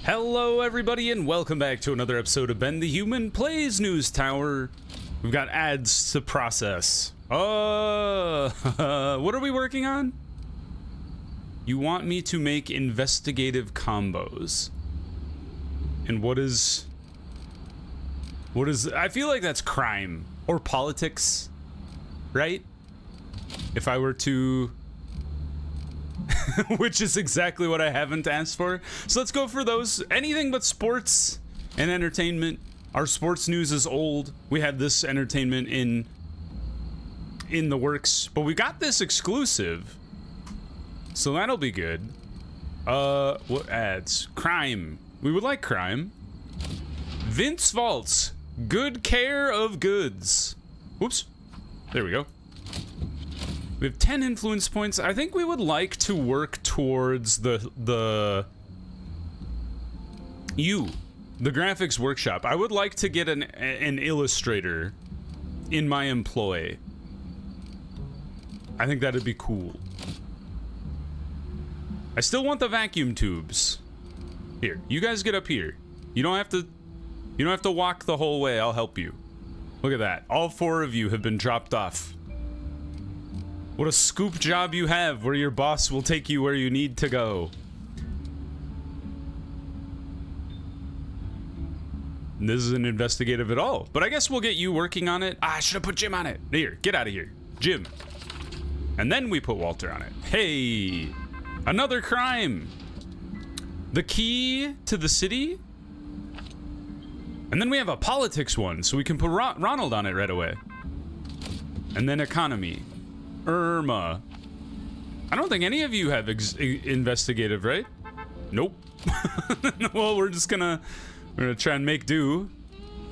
Hello everybody and welcome back to another episode of Ben the Human Plays News Tower. We've got ads to process. What are we working on? You want me to make investigative combos. And what is I feel like that's crime or politics, right? If I were to which is exactly what I haven't asked for. So let's go for those. Anything but sports and entertainment. Our sports news is old. We had this entertainment in the works, but we got this exclusive, so that'll be good. What ads? Crime. We would like crime. Vince Vault's Good Care of Goods. Whoops. There we go. We have 10 influence points. I think we would like to work towards the graphics workshop. I would like to get an illustrator in my employ. I think that'd be cool. I still want the vacuum tubes. Here, you guys get up here. You don't have to walk the whole way. I'll help you. Look at that. All 4 of you have been dropped off. What a scoop job you have, where your boss will take you where you need to go. And this isn't investigative at all, but I guess we'll get you working on it. I should have put Jim on it. Here, get out of here. Jim. And then we put Walter on it. Hey, another crime. The key to the city. And then we have a politics one, so we can put Ronald on it right away. And then economy. Irma. I don't think any of you have investigative, right? Nope. Well, we're gonna try and make do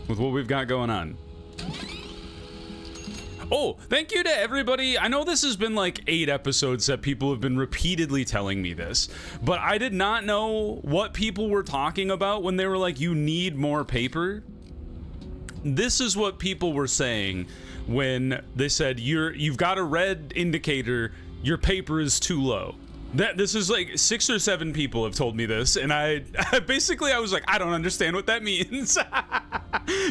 with what we've got going on. Oh, thank you to everybody. I know this has been like 8 episodes that people have been repeatedly telling me this, but I did not know what people were talking about when they were like, you need more paper. This is what people were saying when they said you've got a red indicator, your paper is too low. This is like 6 or 7 people have told me this, and I was like, I don't understand what that means.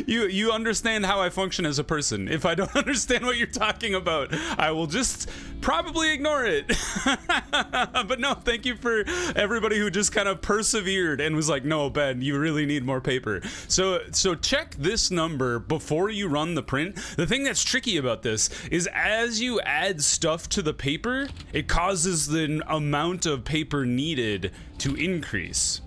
You understand how I function as a person. If I don't understand what you're talking about, I will just probably ignore it. But no, thank you for everybody who just kind of persevered and was like, no, Ben, you really need more paper. So check this number before you run the print. The thing that's tricky about this is as you add stuff to the paper, it causes the amount of paper needed to increase.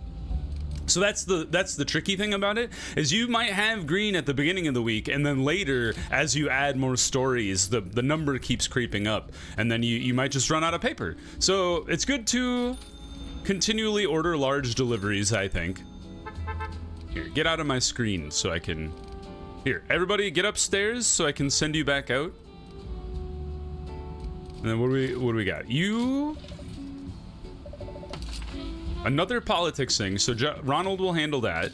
So that's the tricky thing about it, is you might have green at the beginning of the week, and then later, as you add more stories, the number keeps creeping up, and then you might just run out of paper. So it's good to continually order large deliveries, I think. Here, get out of my screen so I can... Here, everybody get upstairs so I can send you back out. And then what do we got? You... Another politics thing, so Ronald will handle that.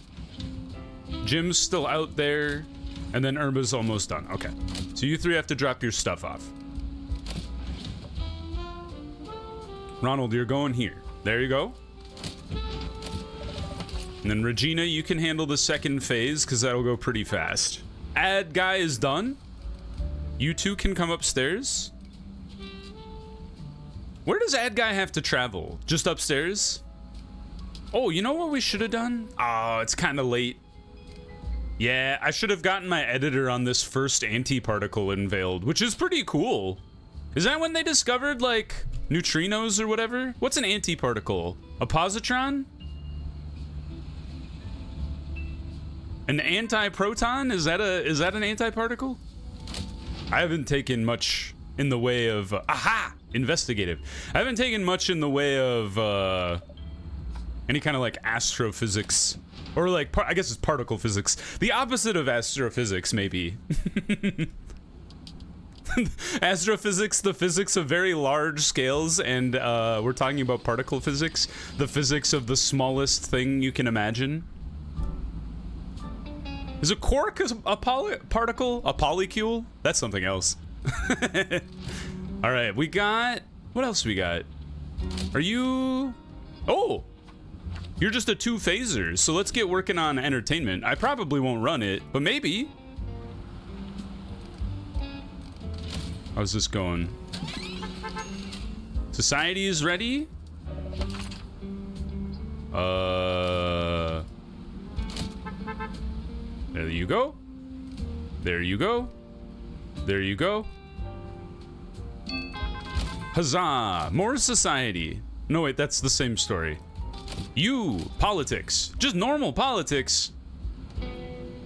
Jim's still out there, and then Irma's almost done. Okay, so you 3 have to drop your stuff off. Ronald, you're going here. There you go. And then Regina, you can handle the second phase, because that'll go pretty fast. Ad guy is done. You 2 can come upstairs. Where does ad guy have to travel? Just upstairs? Oh, you know what we should have done? Oh, it's kind of late. Yeah, I should have gotten my editor on this first anti-particle unveiled, which is pretty cool. Is that when they discovered, like, neutrinos or whatever? What's an anti-particle? A positron? An anti-proton? Is that an anti-particle? I haven't taken much in the way of... investigative. I haven't taken much in the way of... any kind of like astrophysics, or like I guess it's particle physics, the opposite of astrophysics, maybe. Astrophysics, the physics of very large scales, and we're talking about particle physics, the physics of the smallest thing you can imagine. Is a quark a particle? A polycule? That's something else. All right, we got... What else we got? Are you... Oh! You're just a two-phaser, so let's get working on entertainment. I probably won't run it, but maybe. How's this going? Society is ready? There you go. There you go. There you go. Huzzah! More society. No, wait, that's the same story. You, politics. Just normal politics.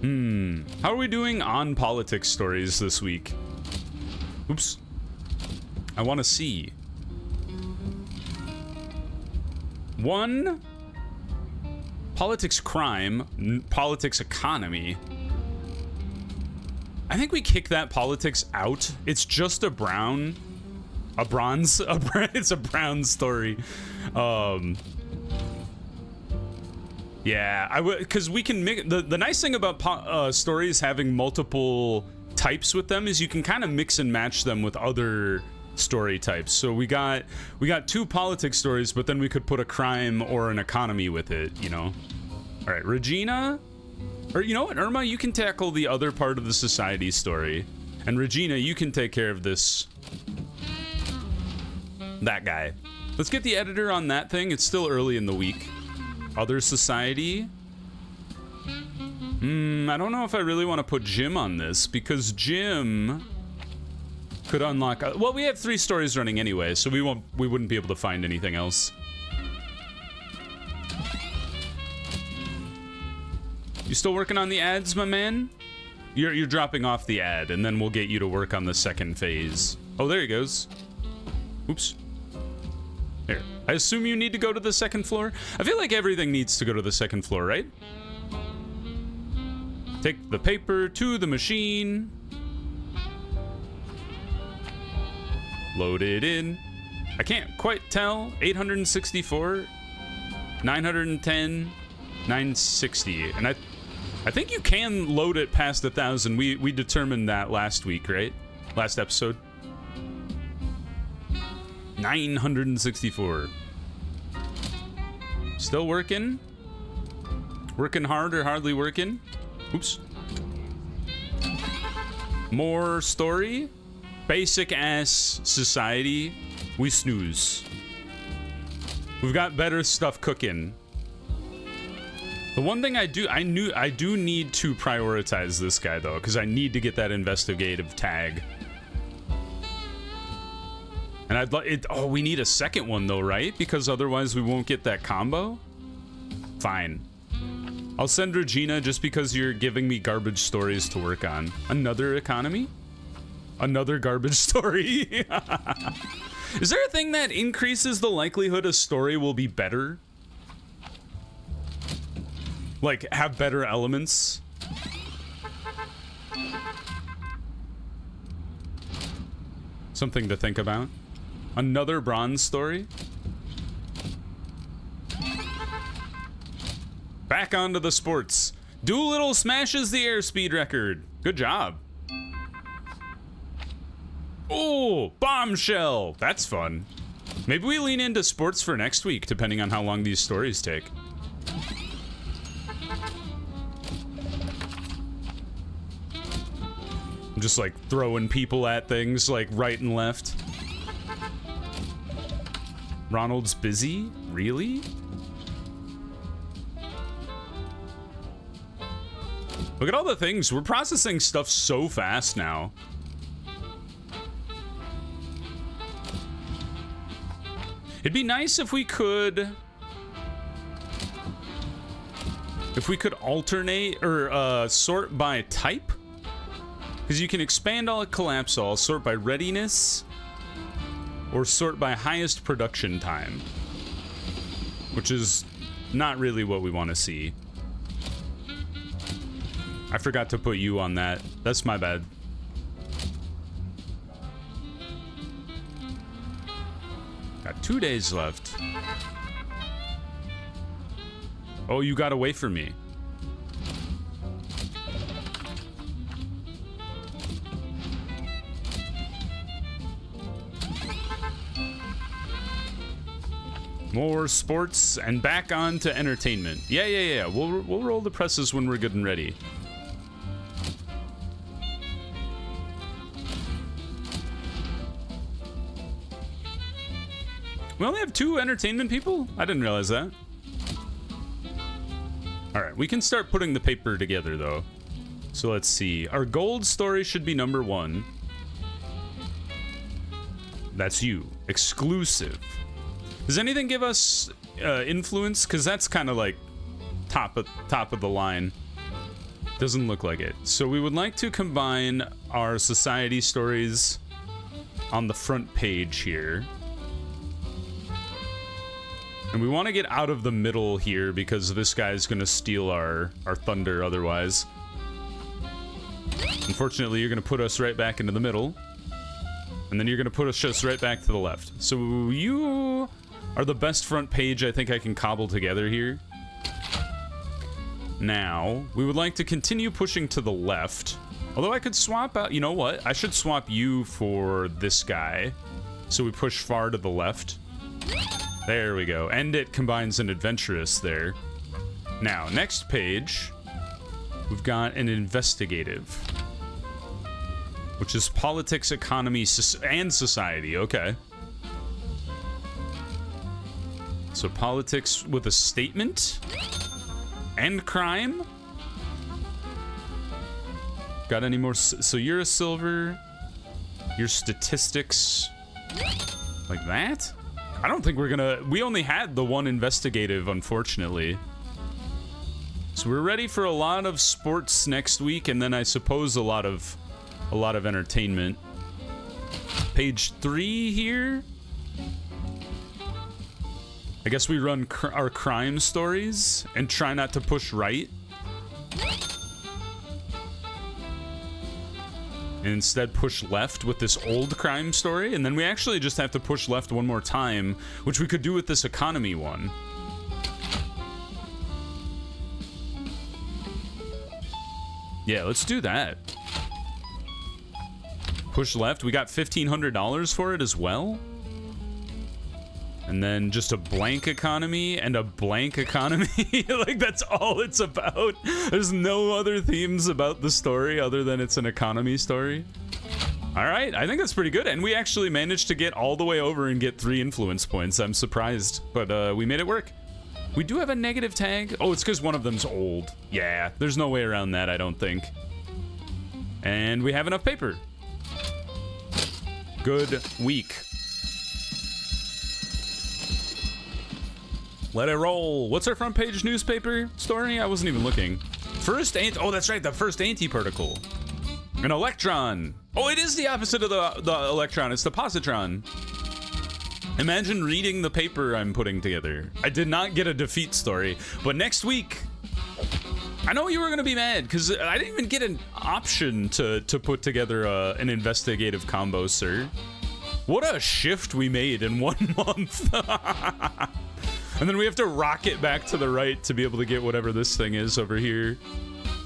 How are we doing on politics stories this week? Oops. I want to see. 1. Politics crime. Politics economy. I think we kick that politics out. It's just a bronze. It's a brown story. Yeah, I would, because we can mix. The nice thing about stories having multiple types with them is you can kind of mix and match them with other story types. So we got 2 politics stories, but then we could put a crime or an economy with it, you know. All right, Regina, or you know what, Irma, you can tackle the other part of the society story, and Regina, you can take care of that guy. Let's get the editor on that thing. It's still early in the week. Other society. I don't know if I really want to put Jim on this, because Jim could unlock. Well, we have 3 stories running anyway, so we wouldn't be able to find anything else. You still working on the ads, my man? You're dropping off the ad, and then we'll get you to work on the second phase. Oh, there he goes. Oops. Here. I assume you need to go to the second floor? I feel like everything needs to go to the second floor, right? Take the paper to the machine. Load it in. I can't quite tell. 864, 910, 960. And I think you can load it past 1,000. We determined that last week, right? Last episode. 964. Still working? Working hard or hardly working? Oops. More story. Basic ass society. We snooze. We've got better stuff cooking. The one thing I do need to prioritize this guy though, because I need to get that investigative tag. And I'd like it. Oh, we need a second one though, right? Because otherwise we won't get that combo. Fine. I'll send Regina just because you're giving me garbage stories to work on. Another economy? Another garbage story? Is there a thing that increases the likelihood a story will be better? Like, have better elements? Something to think about. Another bronze story? Back onto the sports. Doolittle smashes the airspeed record. Good job. Oh, bombshell. That's fun. Maybe we lean into sports for next week, depending on how long these stories take. I'm just like throwing people at things like right and left. Ronald's busy? Really? Look at all the things. We're processing stuff so fast now. It'd be nice if we could alternate or sort by type. Because you can expand all, collapse all, sort by readiness, or sort by highest production time. Which is not really what we want to see. I forgot to put you on that. That's my bad. Got 2 days left. Oh, you got away from me. More sports and back on to entertainment. Yeah. We'll roll the presses when we're good and ready. We only have 2 entertainment people? I didn't realize that. Alright, we can start putting the paper together, though. So let's see. Our gold story should be number 1. That's you. Exclusive. Does anything give us influence? Because that's kind of like top of the line. Doesn't look like it. So we would like to combine our society stories on the front page here. And we want to get out of the middle here because this guy's going to steal our thunder otherwise. Unfortunately, you're going to put us right back into the middle. And then you're going to put us just right back to the left. So you are the best front page I think I can cobble together here. Now, we would like to continue pushing to the left. Although I could swap out... You know what? I should swap you for this guy. So we push far to the left. There we go. And it combines an adventurous there. Now, next page, we've got an investigative, which is politics, economy, and society. Okay. So politics with a statement and crime. Got any more? So you're a silver. Your statistics like that? I don't think we're gonna... We only had the 1 investigative, unfortunately. So we're ready for a lot of sports next week, and then I suppose a lot of entertainment. Page 3 here. I guess we run our crime stories and try not to push right. And instead push left with this old crime story, and then we actually just have to push left one more time, which we could do with this economy one. Yeah, let's do that. Push left. We got $1,500 for it as well. And then just a blank economy and a blank economy. Like, that's all it's about. There's no other themes about the story other than it's an economy story. All right, I think that's pretty good. And we actually managed to get all the way over and get 3 influence points. I'm surprised, but we made it work. We do have a negative tag. Oh, it's because one of them's old. Yeah, there's no way around that, I don't think. And we have enough paper. Good week. Let it roll. What's our front page newspaper story? I wasn't even looking. Oh, that's right, the first antiparticle. An electron. Oh, it is the opposite of the electron. It's the positron. Imagine reading the paper I'm putting together. I did not get a defeat story, but next week, I know you were going to be mad because I didn't even get an option to put together an investigative combo, sir. What a shift we made in 1 month. And then we have to rocket back to the right to be able to get whatever this thing is over here.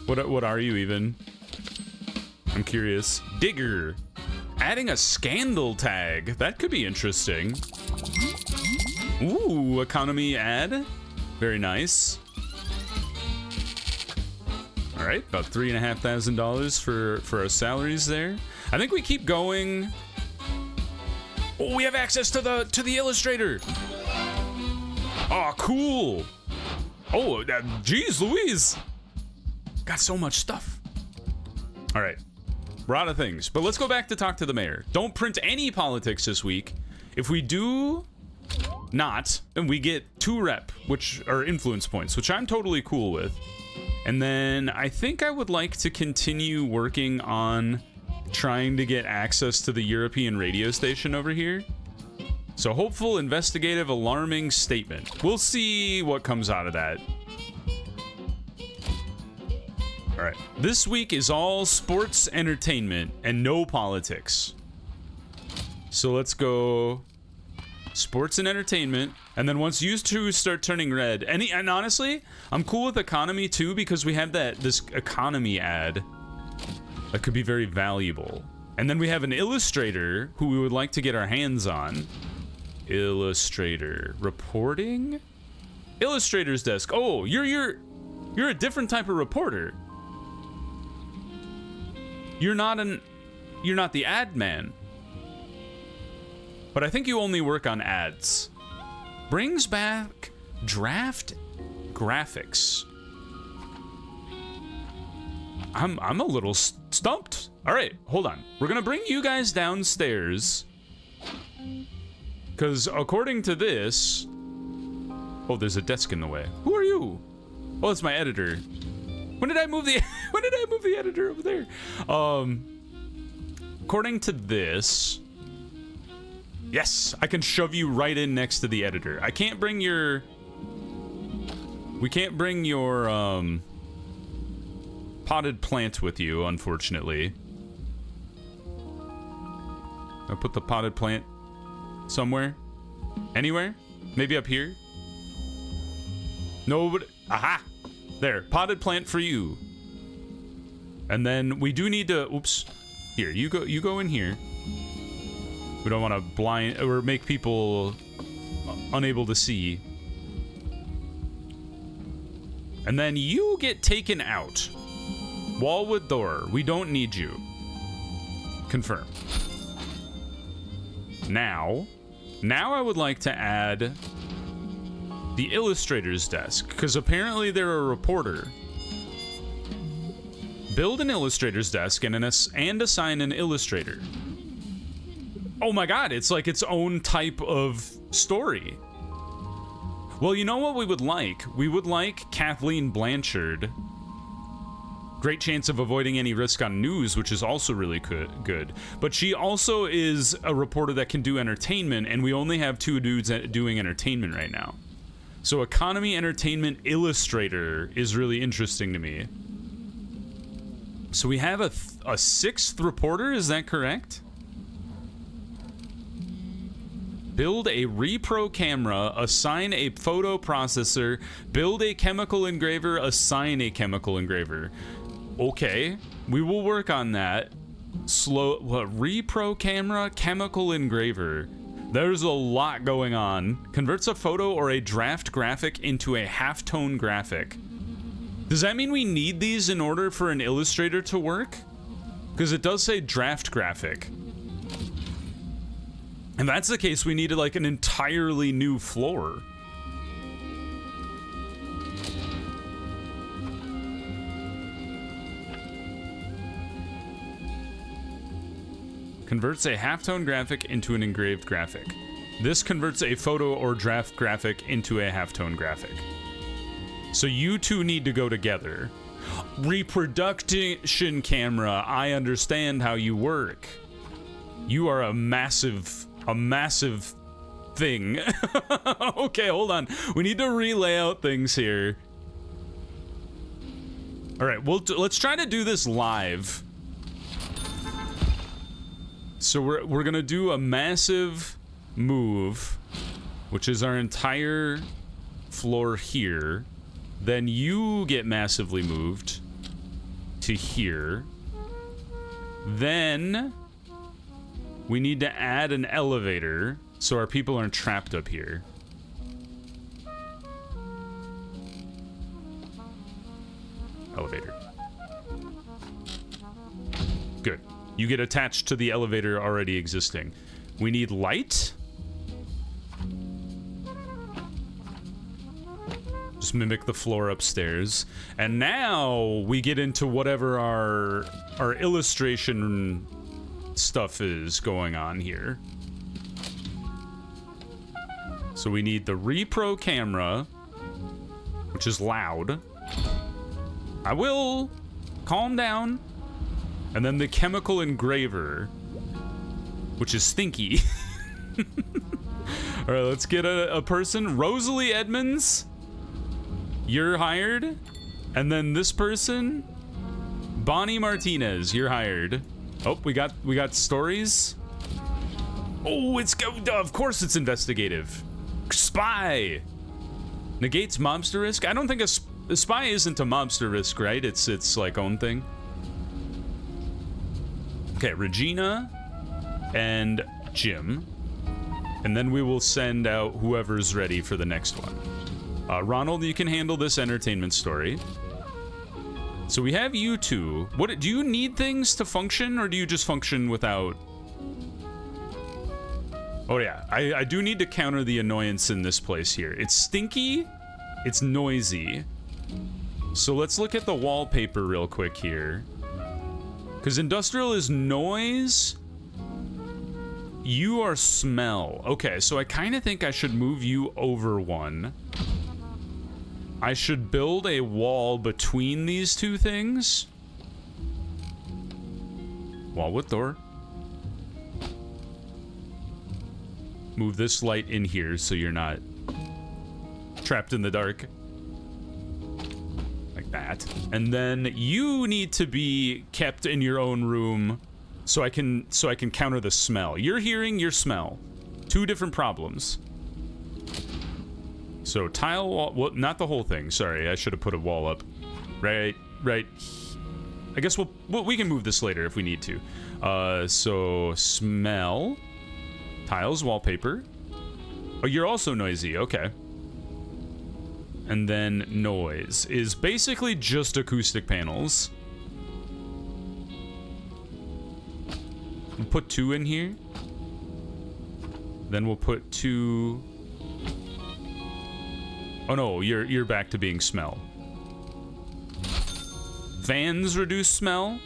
What are you even? I'm curious. Digger. Adding a scandal tag. That could be interesting. Ooh, economy ad. Very nice. All right, about $3,500 for our salaries there. I think we keep going. Oh, we have access to the Illustrator. Oh, cool. Oh, geez, Louise. Got so much stuff. All right. We're out of things, but let's go back to talk to the mayor. Don't print any politics this week. If we do not, then we get 2 rep, which are influence points, which I'm totally cool with. And then I think I would like to continue working on trying to get access to the European radio station over here. So hopeful, investigative, alarming statement. We'll see what comes out of that. All right. This week is all sports, entertainment, and no politics. So let's go sports and entertainment. And then once you 2 start turning red, and honestly, I'm cool with economy too because we have this economy ad that could be very valuable. And then we have an illustrator who we would like to get our hands on. Illustrator. Reporting? Illustrator's desk. Oh, you're a different type of reporter. You're not the ad man. But I think you only work on ads. Brings back draft graphics. I'm a little stumped. All right, hold on. We're gonna bring you guys downstairs. Because according to this... Oh, there's a desk in the way. Who are you? Oh, it's my editor. When did I move the editor over there? According to this... Yes, I can shove you right in next to the editor. I can't bring your... We can't bring your, potted plant with you, unfortunately. I'll put the potted plant somewhere. Anywhere? Maybe up here? No, but... Aha! There, potted plant for you. And then we do need to... Oops. Here, you go in here. We don't want to blind or make people unable to see. And then you get taken out. Wallwood door. We don't need you. Confirm. Now I would like to add the illustrator's desk, because apparently they're a reporter. Build an illustrator's desk and assign an illustrator. Oh my god, it's like its own type of story. Well, you know what we would like? We would like Kathleen Blanchard. Great chance of avoiding any risk on news, which is also really good. But she also is a reporter that can do entertainment, and we only have 2 dudes doing entertainment right now. So economy, entertainment, illustrator is really interesting to me. So we have a 6th reporter, is that correct? Build a repro camera, assign a photo processor, build a chemical engraver, assign a chemical engraver. Okay, we will work on that. Repro camera, chemical engraver. There's a lot going on. Converts a photo or a draft graphic into a halftone graphic. Does that mean we need these in order for an illustrator to work? Because it does say draft graphic. If that's the case, we needed like an entirely new floor. Converts a halftone graphic into an engraved graphic. This converts a photo or draft graphic into a halftone graphic. So you two need to go together. Reproduction camera, I understand how you work. You are a massive thing. Okay, hold on. We need to relay out things here. All right, let's try to do this live. So we're gonna do a massive move, which is our entire floor here. Then you get massively moved to here. Then we need to add an elevator so our people aren't trapped up here. Elevator. Good. You get attached to the elevator already existing. We need light. Just mimic the floor upstairs. And now we get into whatever our illustration stuff is going on here. So we need the repro camera, which is loud. I will calm down. And then the chemical engraver, which is stinky. All right, let's get a person. Rosalie Edmonds, you're hired. And then this person, Bonnie Martinez, you're hired. Oh, we got stories. Oh, of course it's investigative. Spy negates mobster risk. I don't think a spy isn't a mobster risk, right? It's like own thing. Okay, Regina and Jim. and then we will send out whoever's ready for the next one. Ronald, you can handle this entertainment story. So we have you two. What do you need things to function, or do you just function without? Oh yeah, I do need to counter the annoyance in this place here. It's stinky, it's noisy. So let's look at the wallpaper real quick here. Because industrial is noise. You are smell. Okay, so I kind of think I should move you over one. I should build a wall between these two things. Wall with door. Move this light in here so you're not trapped in the dark. Like that. And then you need to be kept in your own room so I can counter the smell. Your hearing, your smell. Two different problems. So tile wall, well, not the whole thing. Sorry, I should have put a wall up. Right. I guess we can move this later if we need to. So smell. Tiles, wallpaper. Oh, you're also noisy. Okay. And then noise is basically just acoustic panels. We'll put 2 in here. Then we'll put 2. Oh no, you're back to being smell. Fans reduce smell.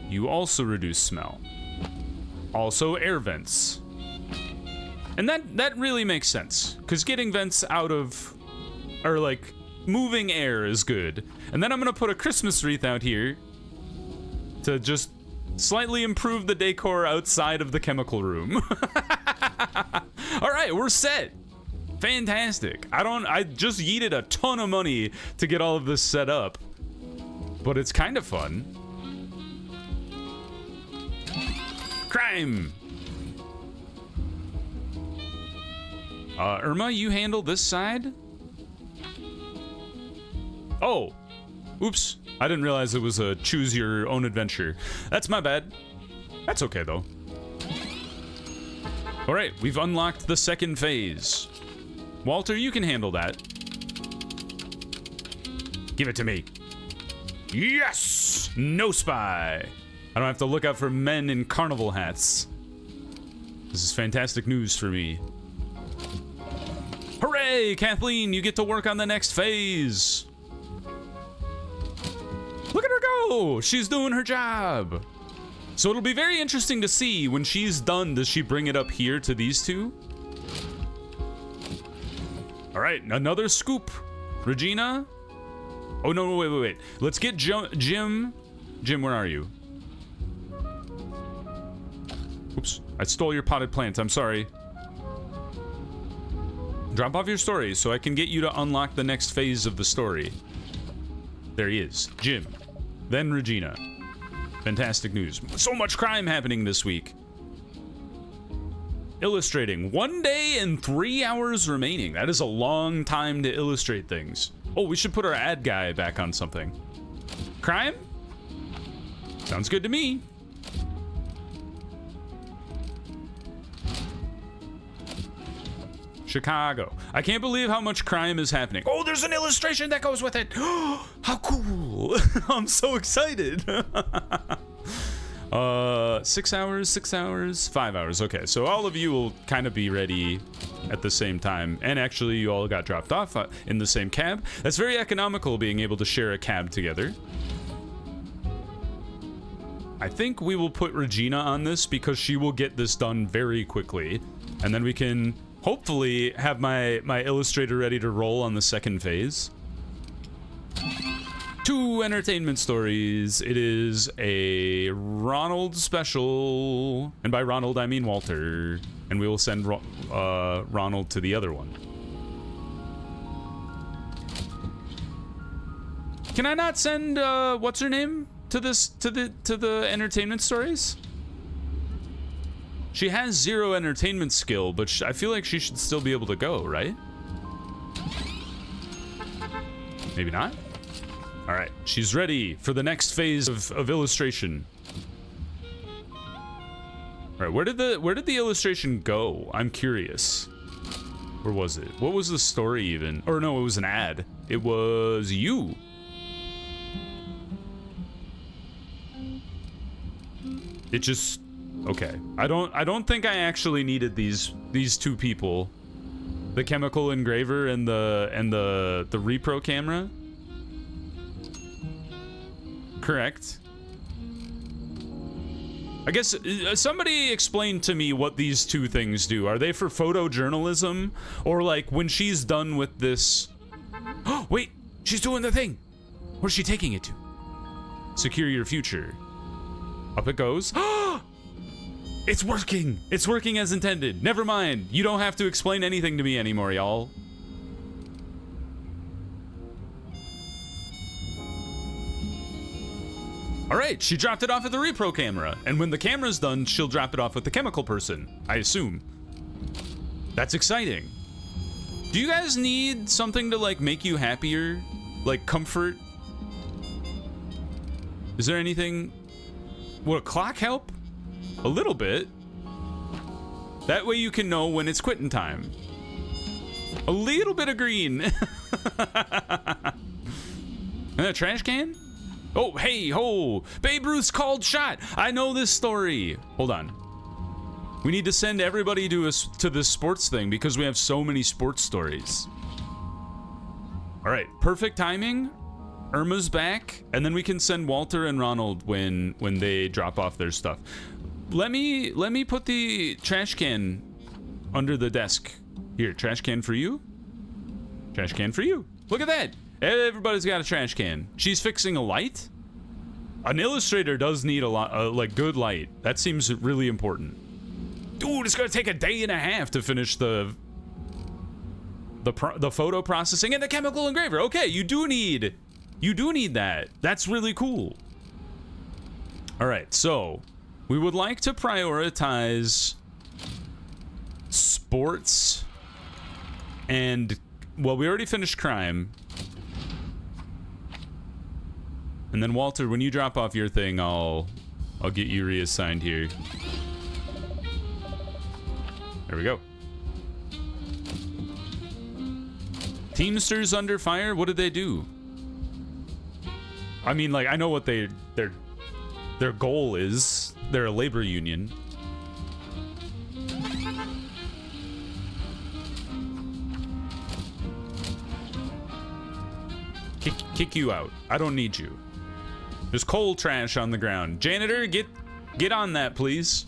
You also reduce smell. Also air vents. And that really makes sense, because getting vents out of, or like moving air is good. And then I'm gonna put a Christmas wreath out here to just slightly improve the decor outside of the chemical room. All right, we're set. Fantastic. I just yeeted a ton of money to get all of this set up, but it's kind of fun. Crime. Irma, you handle this side? Oh, oops. I didn't realize it was a choose your own adventure. That's my bad. That's okay though. All right, we've unlocked the second phase. Walter, you can handle that. Give it to me. Yes! No spy. I don't have to look out for men in carnival hats. This is fantastic news for me. Hooray, Kathleen, you get to work on the next phase. Look at her go! She's doing her job. So it'll be very interesting to see when she's done, does she bring it up here to these two? All right, another scoop. Regina? Oh, no, wait. Let's get Jim. Jim, where are you? Oops, I stole your potted plant. I'm sorry. Drop off your story so I can get you to unlock the next phase of the story. There he is. Jim. Then Regina. Fantastic news. So much crime happening this week. Illustrating. 1 day and 3 hours remaining. That is a long time to illustrate things. Oh, we should put our ad guy back on something. Crime? Sounds good to me. Chicago. I can't believe how much crime is happening. Oh, there's an illustration that goes with it. How cool. I'm so excited. 6 hours, 5 hours. Okay, so all of you will kind of be ready at the same time. And actually, you all got dropped off in the same cab. That's very economical, being able to share a cab together. I think we will put Regina on this because she will get this done very quickly. And then we can hopefully have my illustrator ready to roll on the second phase. 2 entertainment stories. It is a Ronald special. And by Ronald, I mean Walter. And we will send Ronald to the other one. Can I not send, what's her name? To the entertainment stories? She has 0 entertainment skill, but I feel like she should still be able to go, right? Maybe not? All right, she's ready for the next phase of illustration. All right, where did the illustration go? I'm curious. Where was it? What was the story even? Or no, it was an ad. It was you. It just okay. I don't think I actually needed these two people. The chemical engraver and the repro camera. Correct. I guess somebody explain to me what these two things do. Are they for photojournalism, or like when she's done with this? Oh, wait, she's doing the thing. Where's she taking it to? Secure your future. Up it goes. It's working. It's working as intended. Never mind. You don't have to explain anything to me anymore, y'all. All right, she dropped it off at the repro camera, and when the camera's done, she'll drop it off with the chemical person, I assume. That's exciting. Do you guys need something to like make you happier? Like comfort? Is there anything? Would a clock help? A little bit. That way you can know when it's quitting time. A little bit of green. And a trash can? Oh, hey, ho! Babe Ruth's called shot! I know this story! Hold on. We need to send everybody to this sports thing because we have so many sports stories. Alright, perfect timing. Irma's back, and then we can send Walter and Ronald when they drop off their stuff. Let me put the trash can under the desk. Here, trash can for you. Trash can for you. Look at that! Everybody's got a trash can. She's fixing a light? An illustrator does need a lot, like good light. That seems really important. Dude, it's gonna take a day and a half to finish the photo processing and the chemical engraver. Okay, you do need that. That's really cool. All right, so we would like to prioritize sports and, well, we already finished crime. And then Walter, when you drop off your thing, I'll get you reassigned here. There we go. Teamsters under fire? What did they do? I mean, like, I know what their goal is. They're a labor union. Kick you out. I don't need you. There's coal trash on the ground. Janitor, get on that, please.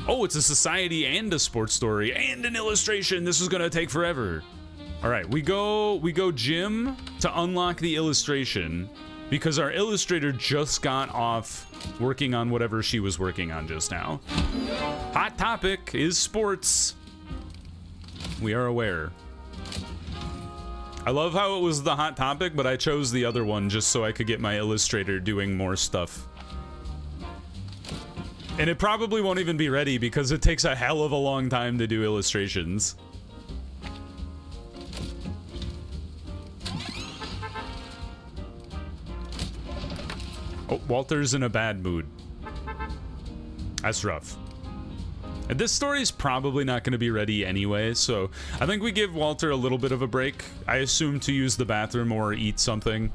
Oh, it's a society and a sports story and an illustration. This is gonna take forever. All right, we go Jim to unlock the illustration because our illustrator just got off working on whatever she was working on just now. Hot topic is sports. We are aware. I love how it was the hot topic, but I chose the other one just so I could get my illustrator doing more stuff. And it probably won't even be ready because it takes a hell of a long time to do illustrations. Oh, Walter's in a bad mood. That's rough. And this story is probably not going to be ready anyway, so I think we give Walter a little bit of a break. I assume to use the bathroom or eat something.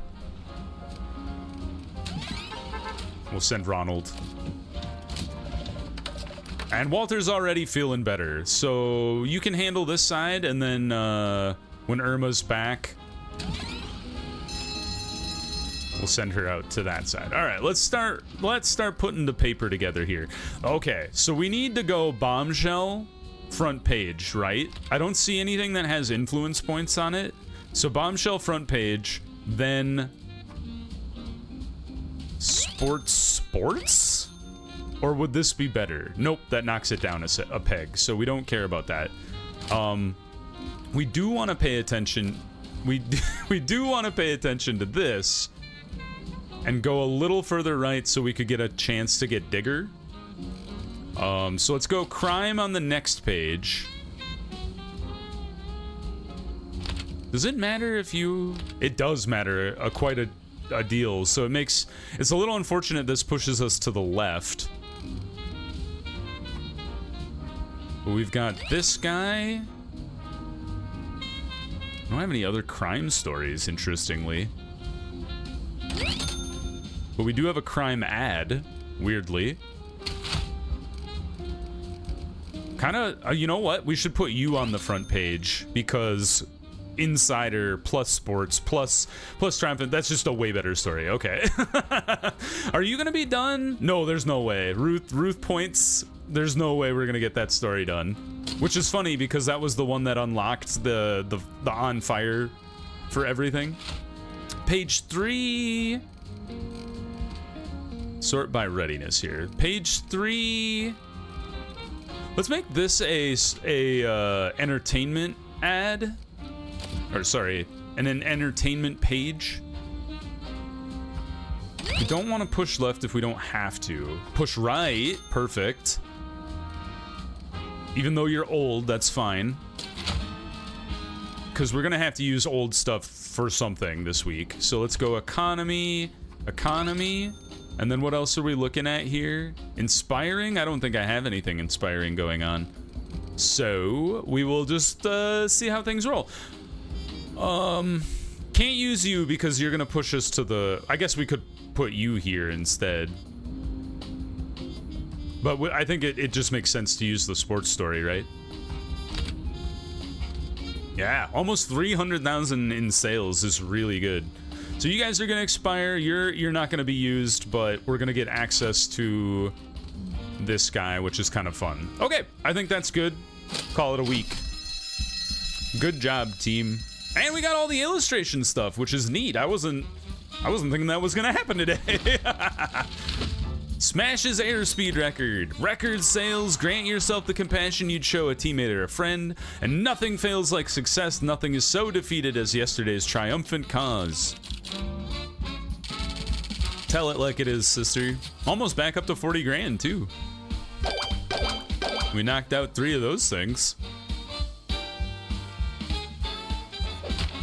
We'll send Ronald. And Walter's already feeling better, so you can handle this side, and then when Irma's back, we'll send her out to that side. All right, let's start putting the paper together here. Okay, so we need to go bombshell front page, right? I don't see anything that has influence points on it. So bombshell front page, then sports? Or would this be better? Nope, that knocks it down a peg, so we don't care about that. We do want to pay attention. We do want to pay attention to this and go a little further right so we could get a chance to get Digger. So let's go crime on the next page. Does it matter if you... It does matter quite a deal. So it's a little unfortunate this pushes us to the left. But we've got this guy. I don't have any other crime stories, interestingly. But we do have a crime ad, weirdly. Kind of, you know what? We should put you on the front page because Insider plus Sports plus Triumphant, that's just a way better story. Okay. Are you gonna be done? No, there's no way. Ruth points. There's no way we're gonna get that story done. Which is funny because that was the one that unlocked the on fire for everything. Page 3. Sort by readiness here. Page 3. Let's make this a entertainment ad. Or sorry, an entertainment page. We don't want to push left if we don't have to. Push right, perfect. Even though you're old, that's fine. Because we're gonna have to use old stuff for something this week. So let's go economy, and then what else are we looking at here? Inspiring? I don't think I have anything inspiring going on. So we will just see how things roll. Can't use you because you're gonna push us to the... I guess we could put you here instead. But I think it just makes sense to use the sports story, right? Yeah, almost 300,000 in sales is really good. So you guys are gonna expire. You're not gonna be used, but we're gonna get access to this guy, which is kind of fun. Okay, I think that's good. Call it a week. Good job, team. And we got all the illustration stuff, which is neat. I wasn't thinking that was gonna happen today. Smashes airspeed record. Record sales. Grant yourself the compassion you'd show a teammate or a friend. And nothing fails like success. Nothing is so defeated as yesterday's triumphant cause. Tell it like it is, sister. Almost back up to 40 grand, too. We knocked out 3 of those things.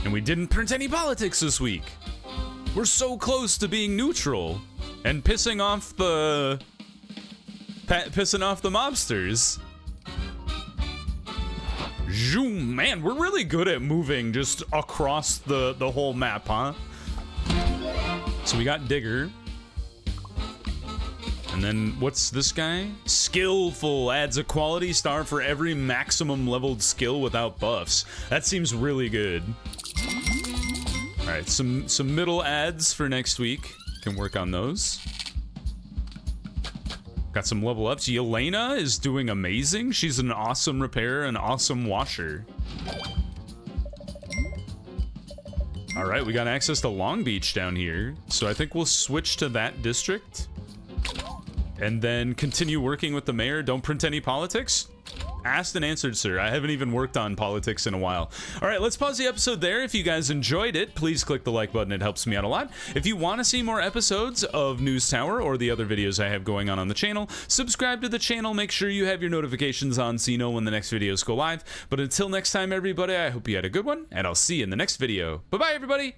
And we didn't print any politics this week. We're so close to being neutral and pissing off the mobsters. Zoom, man, we're really good at moving just across the whole map, huh? So we got Digger. And then what's this guy? Skillful adds a quality star for every maximum leveled skill without buffs. That seems really good. All right, some middle ads for next week. Can work on those. Got some level ups. Yelena is doing amazing. She's an awesome repairer, an awesome washer. All right, we got access to Long Beach down here. So I think we'll switch to that district. And then continue working with the mayor. Don't print any politics. Asked and answered, sir. I haven't even worked on politics in a while. All right, let's pause the episode there. If you guys enjoyed it, please click the like button. It helps me out a lot. If you want to see more episodes of News Tower or the other videos I have going on the channel, subscribe to the channel. Make sure you have your notifications on so you know when the next videos go live. But until next time, everybody, I hope you had a good one, and I'll see you in the next video. Bye-bye, everybody.